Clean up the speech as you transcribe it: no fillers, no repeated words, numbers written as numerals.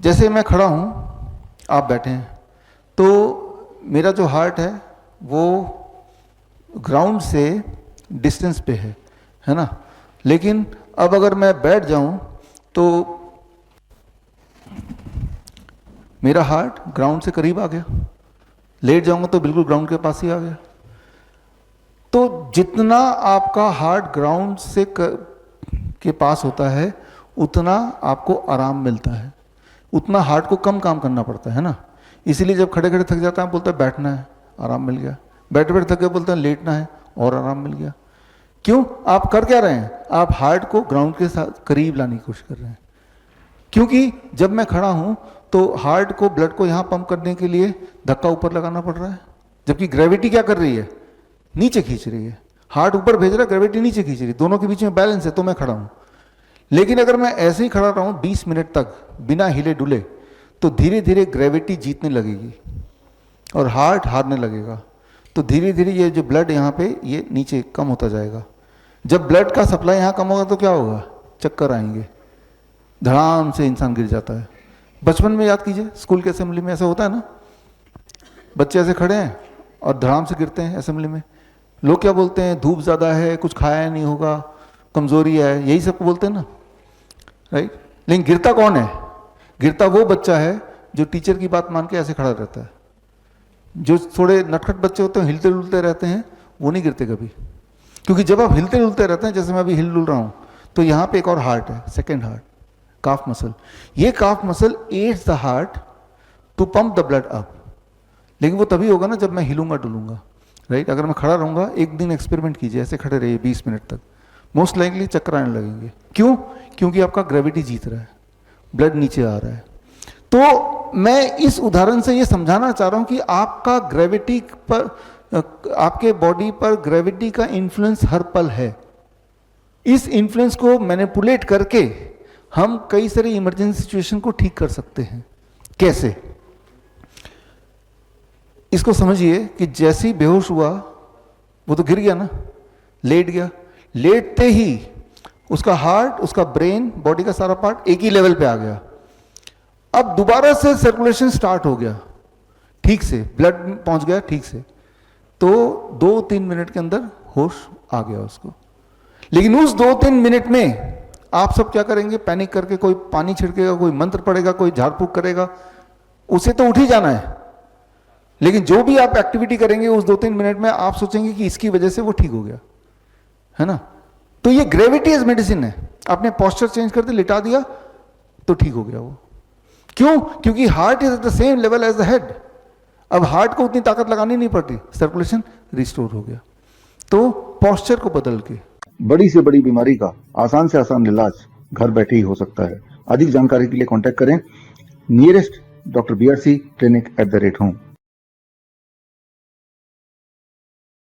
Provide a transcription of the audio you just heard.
जैसे मैं खड़ा हूँ, आप बैठे हैं, तो मेरा जो हार्ट है वो ग्राउंड से डिस्टेंस पे है ना। लेकिन अब अगर मैं बैठ जाऊं तो मेरा हार्ट ग्राउंड से करीब आ गया, लेट जाऊंगा तो बिल्कुल ग्राउंड के पास ही आ गया। तो जितना आपका हार्ट ग्राउंड से के पास होता है उतना आपको आराम मिलता है, उतना हार्ट को कम काम करना पड़ता है ना। इसीलिए जब खड़े खड़े थक जाता है बोलता है बैठना है, आराम मिल गया। बैठे बैठे थक गए बोलते हैं लेटना है और आराम मिल गया। क्यों? आप कर क्या रहे हैं? आप हार्ट को ग्राउंड के साथ करीब लाने की कोशिश कर रहे हैं। क्योंकि जब मैं खड़ा हूं तो हार्ट को, ब्लड को यहां पंप करने के लिए धक्का ऊपर लगाना पड़ रहा है, जबकि ग्रेविटी क्या कर रही है? नीचे खींच रही है। हार्ट ऊपर भेज रहा है, ग्रेविटी नीचे खींच रही है, दोनों के बीच में बैलेंस है, तो मैं खड़ा हूं। लेकिन अगर मैं ऐसे ही खड़ा रहूं 20 मिनट तक बिना हिले डुले तो धीरे धीरे ग्रेविटी जीतने लगेगी और हार्ट हारने लगेगा। तो धीरे धीरे ये जो ब्लड यहाँ पे ये नीचे कम होता जाएगा। जब ब्लड का सप्लाई यहाँ कम होगा तो क्या होगा? चक्कर आएंगे, धड़ाम से इंसान गिर जाता है। बचपन में याद कीजिए, स्कूल के असेंबली में ऐसा होता है ना, बच्चे ऐसे खड़े हैं और धड़ाम से गिरते हैं असेंबली में। लोग क्या बोलते हैं? धूप ज़्यादा है, कुछ खाया नहीं होगा, कमजोरी है, यही सब बोलते हैं ना, राइट। लेकिन गिरता कौन है? गिरता वो बच्चा है जो टीचर की बात मान के ऐसे खड़ा रहता है। जो थोड़े नटखट बच्चे होते हैं, हिलते डुलते रहते हैं, वो नहीं गिरते कभी। क्योंकि जब आप हिलते डुलते रहते हैं, जैसे मैं अभी हिल डुल रहा हूँ, तो यहाँ पे एक और हार्ट है, सेकेंड हार्ट, काफ मसल। ये calf muscle aids the heart to pump the blood up. लेकिन वो तभी होगा ना जब मैं हिलूंगा डुलूंगा, राइट। अगर मैं खड़ा रहूंगा, एक दिन एक्सपेरिमेंट कीजिए, ऐसे खड़े रहिए 20 मिनट तक, मोस्ट लाइकली चक्कर आने लगेंगे। क्यों? क्योंकि आपका ग्रेविटी जीत रहा है, ब्लड नीचे आ रहा है। तो मैं इस उदाहरण से ये समझाना चाह रहा हूं कि आपका ग्रेविटी पर, आपके बॉडी पर ग्रेविटी का इन्फ्लुएंस हर पल है। इस इन्फ्लुएंस को मैनिपुलेट करके हम कई सारी इमरजेंसी सिचुएशन को ठीक कर सकते हैं। कैसे? इसको समझिए कि जैसे ही बेहोश हुआ वो तो गिर गया ना, लेट गया। लेटते ही उसका हार्ट, उसका ब्रेन, बॉडी का सारा पार्ट एक ही लेवल पे आ गया। अब दोबारा से सर्कुलेशन स्टार्ट हो गया ठीक से, ब्लड पहुंच गया ठीक से, तो 2-3 मिनट के अंदर होश आ गया उसको। लेकिन उस 2-3 मिनट में आप सब क्या करेंगे? पैनिक करके कोई पानी छिड़केगा, कोई मंत्र पड़ेगा, कोई झाड़ फूक करेगा, उसे तो उठ ही जाना है। लेकिन जो भी आप एक्टिविटी करेंगे उस 2-3 मिनट में आप सोचेंगे कि इसकी वजह से वो ठीक हो गया, है ना। तो ये ग्रेविटी एज मेडिसिन है। आपने पोस्चर चेंज कर दिया, लिटा दिया, तो ठीक हो गया वो। क्यों? क्योंकि heart is at the same level as the head. अब हार्ट को उतनी ताकत लगानी नहीं पड़ती, सर्कुलेशन रिस्टोर हो गया। तो पोस्चर को बदल के बड़ी से बड़ी बीमारी का आसान से आसान इलाज घर बैठे ही हो सकता है। अधिक जानकारी के लिए कांटेक्ट करें नियरेस्ट डॉक्टर BRC clinic@home।